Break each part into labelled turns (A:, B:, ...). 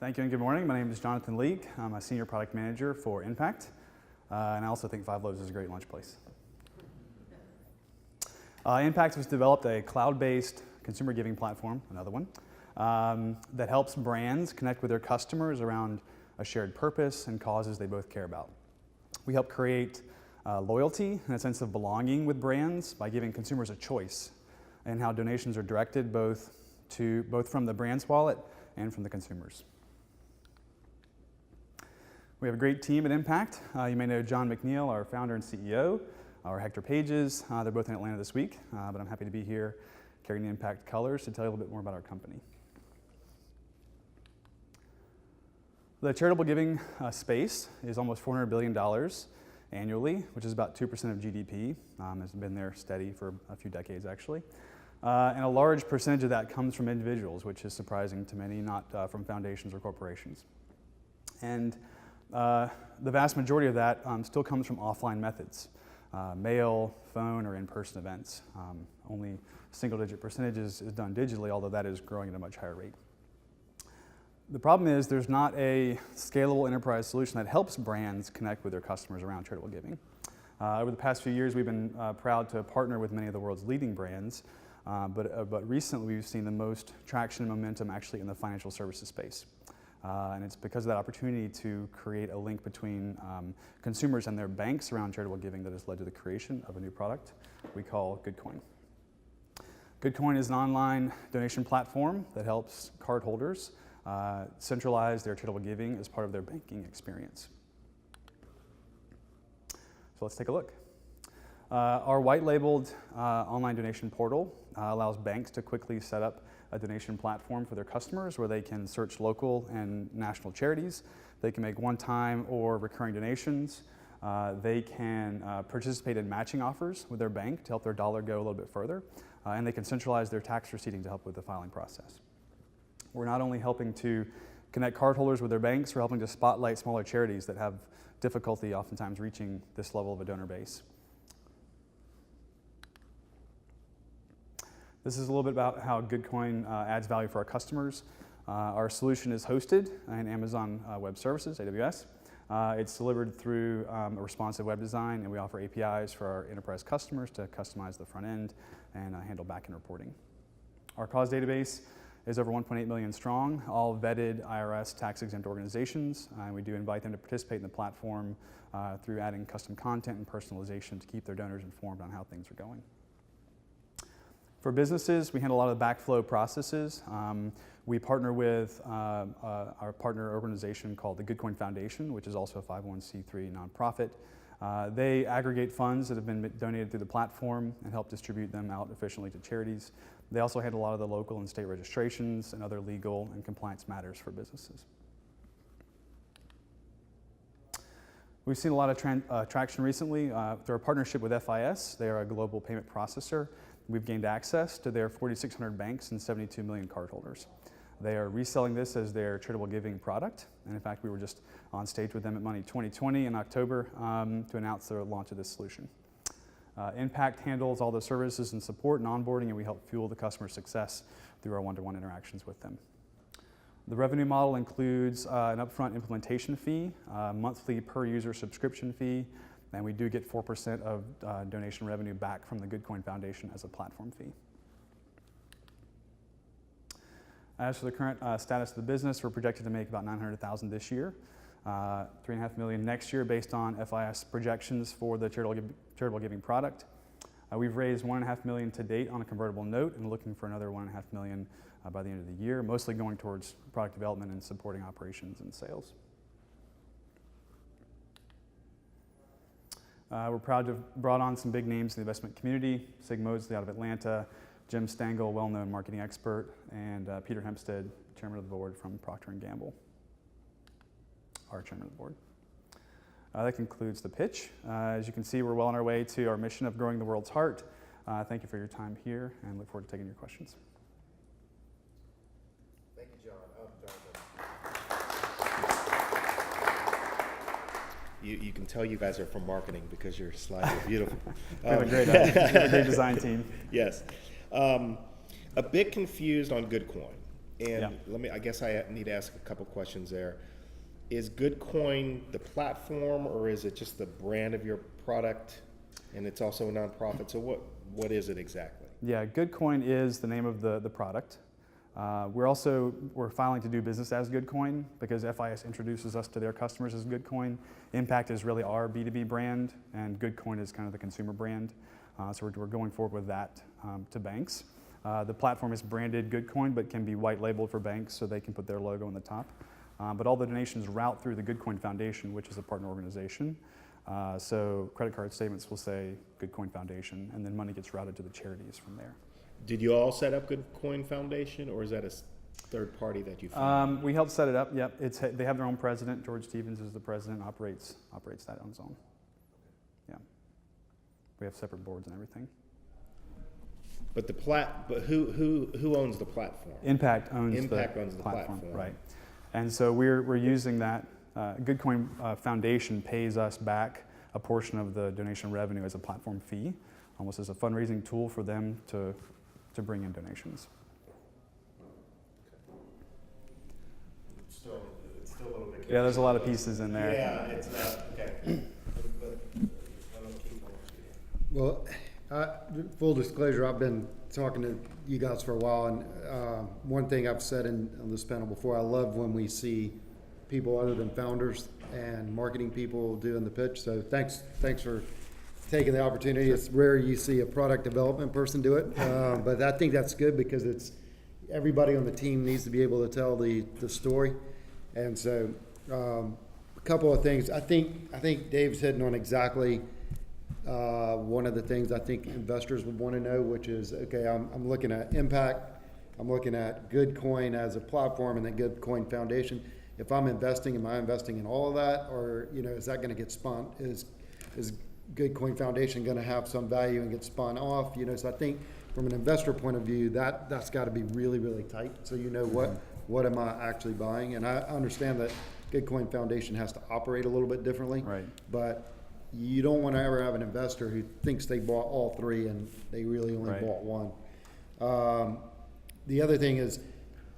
A: Thank you and good morning. My name is Jonathan Leake. I'm a Senior Product Manager for Inpact, and I also think Five Loaves is a great lunch place. Inpact has developed a cloud-based consumer giving platform, another one, that helps brands connect with their customers around a shared purpose and causes they both care about. We help create loyalty and a sense of belonging with brands by giving consumers a choice in how donations are directed both from the brand's wallet and from the consumers. We have a great team at Inpact. You may know John McNeil, our founder and CEO, or Hector Pages. They're both in Atlanta this week, but I'm happy to be here carrying the Inpact colors to tell you a little bit more about our company. The charitable giving space is almost $400 billion annually, which is about 2% of GDP. It's been there steady for a few decades, actually. And a large percentage of that comes from individuals, which is surprising to many, not from foundations or corporations. And the vast majority of that still comes from offline methods, mail, phone, or in-person events. Only single-digit percentages is done digitally, although that is growing at a much higher rate. The problem is there's not a scalable enterprise solution that helps brands connect with their customers around charitable giving. Over the past few years, we've been proud to partner with many of the world's leading brands, but recently we've seen the most traction and momentum actually in the financial services space. And it's because of that opportunity to create a link between consumers and their banks around charitable giving that has led to the creation of a new product we call GoodCoin. GoodCoin is an online donation platform that helps cardholders centralize their charitable giving as part of their banking experience. So let's take a look. Our white-labeled online donation portal allows banks to quickly set up a donation platform for their customers where they can search local and national charities. They can make one-time or recurring donations. They can participate in matching offers with their bank to help their dollar go a little bit further. And they can centralize their tax receipting to help with the filing process. We're not only helping to connect cardholders with their banks, we're helping to spotlight smaller charities that have difficulty oftentimes reaching this level of a donor base. This is a little bit about how GoodCoin adds value for our customers. Our solution is hosted in Amazon Web Services, AWS. It's delivered through a responsive web design, and we offer APIs for our enterprise customers to customize the front end and handle back-end reporting. Our cause database is over 1.8 million strong, all vetted IRS tax-exempt organizations. We do invite them to participate in the platform through adding custom content and personalization to keep their donors informed on how things are going. For businesses, we handle a lot of the backflow processes. We partner with our partner organization called the GoodCoin Foundation, which is also a 501c3 nonprofit. They aggregate funds that have been donated through the platform and help distribute them out efficiently to charities. They also handle a lot of the local and state registrations and other legal and compliance matters for businesses. We've seen a lot of traction recently through our partnership with FIS. They are a global payment processor. We've gained access to their 4,600 banks and 72 million cardholders. They are reselling this as their charitable giving product. And in fact, we were just on stage with them at Money 2020 in October to announce the launch of this solution. Inpact handles all the services and support and onboarding, and we help fuel the customer success through our one-to-one interactions with them. The revenue model includes an upfront implementation fee, monthly per user subscription fee, and we do get 4% of donation revenue back from the GoodCoin Foundation as a platform fee. As for the current status of the business, we're projected to make about $900,000 this year, $3.5 million next year based on FIS projections for the charitable giving product. We've raised $1.5 million to date on a convertible note and looking for another $1.5 million by the end of the year, mostly going towards product development and supporting operations and sales. We're proud to have brought on some big names in the investment community. Sig Mosley out of Atlanta, Jim Stengel, well-known marketing expert, and Peter Hempstead, chairman of the board from Procter & Gamble, our chairman of the board. That concludes the pitch. As you can see, we're well on our way to our mission of growing the world's heart. Thank you for your time here, and look forward to taking your questions.
B: Thank you, John. You can tell you guys are from marketing because your slides are beautiful.
A: We have a great design team.
B: Yes. A bit confused on GoodCoin. And I guess I need to ask a couple questions there. Is GoodCoin the platform, or is it just the brand of your product, and it's also a nonprofit? So what is it exactly?
A: Yeah, GoodCoin is the name of the product. We're filing to do business as GoodCoin because FIS introduces us to their customers as GoodCoin. Inpact is really our B2B brand, and GoodCoin is kind of the consumer brand. So we're going forward with that to banks. The platform is branded GoodCoin, but can be white labeled for banks so they can put their logo on the top. But all the donations route through the GoodCoin Foundation, which is a partner organization. So credit card statements will say GoodCoin Foundation, and then money gets routed to the charities from there.
B: Did you all set up GoodCoin Foundation, or is that a third party that you found?
A: We helped set it up. Yep, they have their own president. George Stevens is the president. Operates that on its own. Yeah, we have separate boards and everything.
B: But who owns the platform?
A: Inpact owns the platform, right? And so we're using that. GoodCoin Foundation pays us back a portion of the donation revenue as a platform fee, almost as a fundraising tool for them to bring in donations.
B: It's still a little bit.
A: Yeah, there's a lot of pieces in there.
B: Yeah, it's okay.
C: Well, full disclosure, I've been talking to you guys for a while, and one thing I've said on this panel before, I love when we see people other than founders and marketing people doing the pitch. So thanks for taking the opportunity. It's rare you see a product development person do it, but I think that's good because it's everybody on the team needs to be able to tell the story. And so a couple of things. I think Dave's hitting on exactly one of the things I think investors would want to know, which is, okay, I'm looking at Inpact, I'm looking at GoodCoin as a platform, and then GoodCoin Foundation. If I'm investing, am I investing in all of that, or is that going to get spun? Is GoodCoin Foundation going to have some value and get spun off? So I think from an investor point of view, that's got to be really, really tight, so what am I actually buying? And I understand that GoodCoin Foundation has to operate a little bit differently,
A: right?
C: But you don't want to ever have an investor who thinks they bought all three and they really only bought one. The other thing is,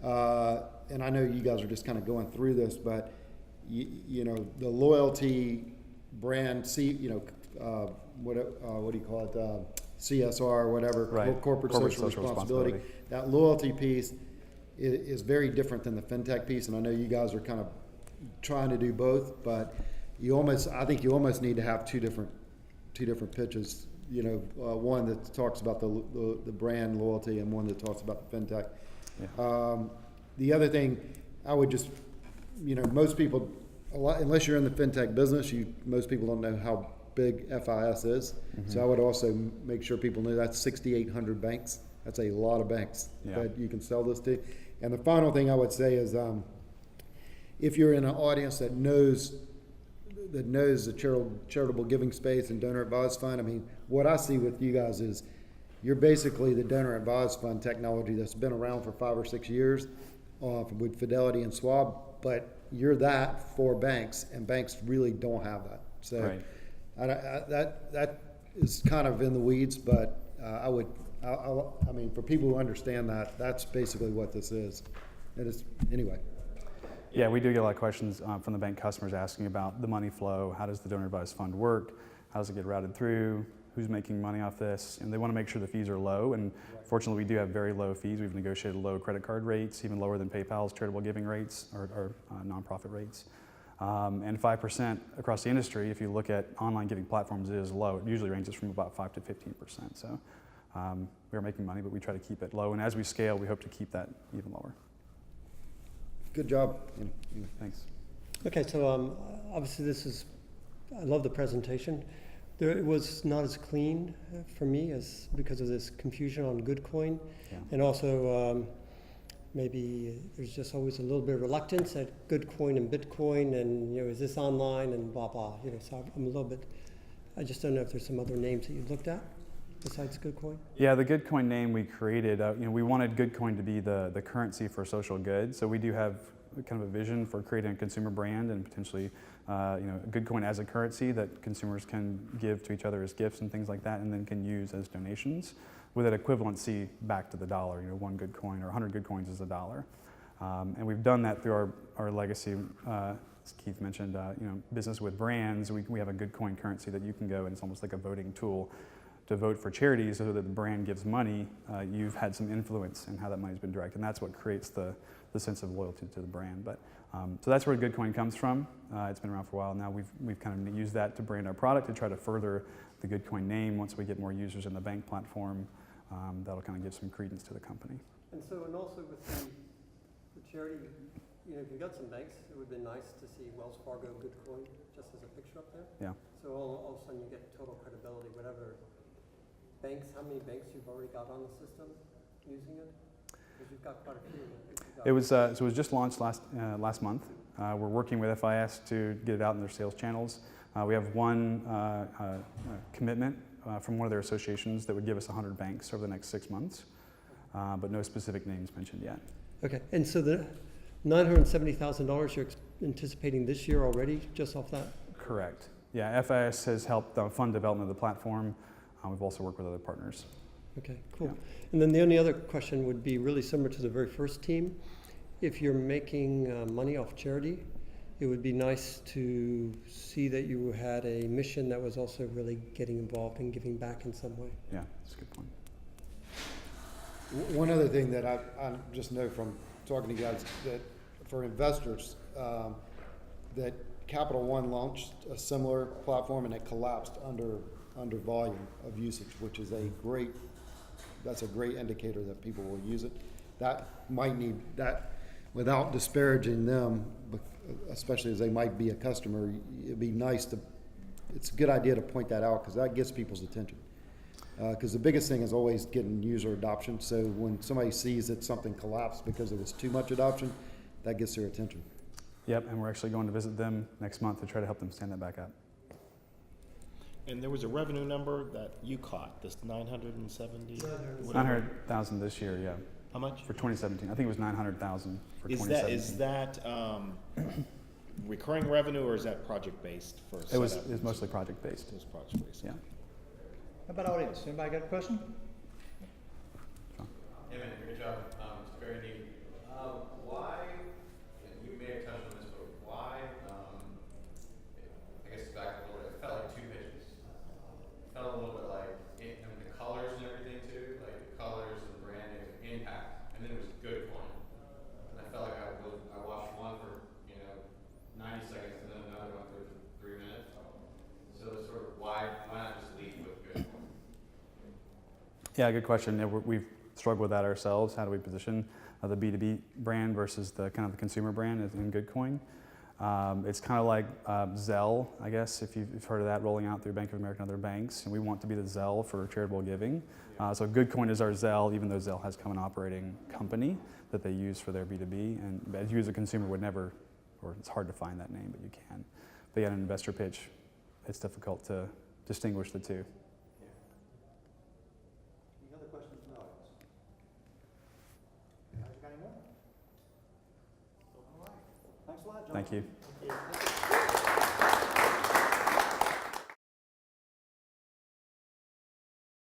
C: and I know you guys are just kind of going through this, but the loyalty brand, what do you call it? CSR or whatever,
A: right.
C: corporate social responsibility. That loyalty piece is very different than the fintech piece, and I know you guys are kind of trying to do both, but I think you almost need to have two different pitches. One that talks about the brand loyalty, and one that talks about the fintech. Yeah. The other thing, I would just, most people, unless you're in the fintech business, most people don't know how big FIS is. Mm-hmm. So I would also make sure people know that's 6,800 banks. That's a lot of banks that you can sell this to. And the final thing I would say is, if you're in an audience that knows the charitable giving space and donor advised fund, I mean, what I see with you guys is you're basically the donor advised fund technology that's been around for 5 or 6 years with Fidelity and Schwab, but you're that for banks, and banks really don't have that. So right. That is kind of in the weeds, but I mean, for people who understand that, that's basically what this is. It is, anyway.
A: Yeah, we do get a lot of questions from the bank customers asking about the money flow. How does the donor advised fund work? How does it get routed through? Who's making money off this? And they want to make sure the fees are low. And fortunately, we do have very low fees. We've negotiated low credit card rates, even lower than PayPal's charitable giving rates or nonprofit rates. And 5% across the industry, if you look at online giving platforms, is low. It usually ranges from about 5 to 15%. So we're making money, but we try to keep it low. And as we scale, we hope to keep that even lower.
C: Good job.
A: Thanks.
D: Okay, so obviously I love the presentation. It was not as clean for me because of this confusion on GoodCoin. Yeah. And also maybe there's just always a little bit of reluctance at GoodCoin and Bitcoin, and is this online and blah, blah. So I'm a little bit, I just don't know if there's some other names that you looked at besides GoodCoin. Yeah,
A: the GoodCoin name we created, we wanted GoodCoin to be the currency for social good. So we do have kind of a vision for creating a consumer brand and potentially GoodCoin as a currency that consumers can give to each other as gifts and things like that, and then can use as donations with an equivalency back to the dollar. 1 GoodCoin or 100 GoodCoins is $1. And we've done that through our legacy, as Keith mentioned, business with brands. We have a good coin currency that you can go, and it's almost like a voting tool to vote for charities so that the brand gives money. You've had some influence in how that money's been directed, and that's what creates the sense of loyalty to the brand. But so that's where Good Coin comes from. It's been around for a while now. We've kind of used that to brand our product to try to further the Good Coin name. Once we get more users in the bank platform, that'll kind of give some credence to the company.
D: And also with the charity, if you got some banks, it would have been nice to see Wells Fargo Good Coin just as a picture up there.
A: Yeah.
D: So all of a sudden you get total credibility, whatever banks, how many banks you've already got on the system using it? Because you've got quite a few.
A: It was just launched last month. We're working with FIS to get it out in their sales channels. We have one commitment from one of their associations that would give us 100 banks over the next 6 months, but no specific names mentioned yet.
D: Okay, and so the $970,000 you're anticipating this year already, just off that?
A: Correct. Yeah, FIS has helped fund development of the platform. We've also worked with other partners.
D: Okay, cool.
A: Yeah.
D: And then the only other question would be really similar to the very first team. If you're making money off charity, it would be nice to see that you had a mission that was also really getting involved and giving back in some way.
A: Yeah, that's a good point.
C: One other thing that I just know from talking to you guys, that for investors, that Capital One launched a similar platform and it collapsed under volume of usage, which is that's a great indicator that people will use it. That might need that, without disparaging them, especially as they might be a customer, it'd be nice it's a good idea to point that out because that gets people's attention. Because the biggest thing is always getting user adoption. So when somebody sees that something collapsed because there was too much adoption, that gets their attention.
A: Yep, and we're actually going to visit them next month to try to help them stand that back up.
B: And there was a revenue number that you caught, this 970?
A: 900,000 this year, yeah.
B: How much?
A: For 2017. I think it was 900,000 for
B: Is
A: 2017.
B: that recurring revenue or is that project-based for
A: It was
B: setup?
A: mostly project-based.
B: It was project-based.
A: Yeah.
E: How about audience? Anybody got a question?
F: Hey man, good job. It's very neat. Why, and you may have touched on this, but why, I guess back a little bit, it felt like two pages. It felt a little bit like, the colors and everything too, like the colors and the branding, it was Inpact, and then it was Good Coin. And I felt like I watched one for, 90 seconds and then another one for 3 minutes. So it's sort of why not just lead with Good Coin?
A: Yeah, good question. Yeah, we've struggled with that ourselves. How do we position the B2B brand versus the kind of the consumer brand in Good Coin? It's kind of like Zelle, I guess, if you've heard of that, rolling out through Bank of America and other banks. And we want to be the Zelle for charitable giving. So Good Coin is our Zelle, even though Zelle has come an operating company that they use for their B2B. And as you as a consumer would never, or it's hard to find that name, but you can. But yeah, in an investor pitch, it's difficult to distinguish the two.
E: Any other questions from the audience? You guys got any more? All right. Thanks a lot, John.
A: Thank you.
E: Thank you.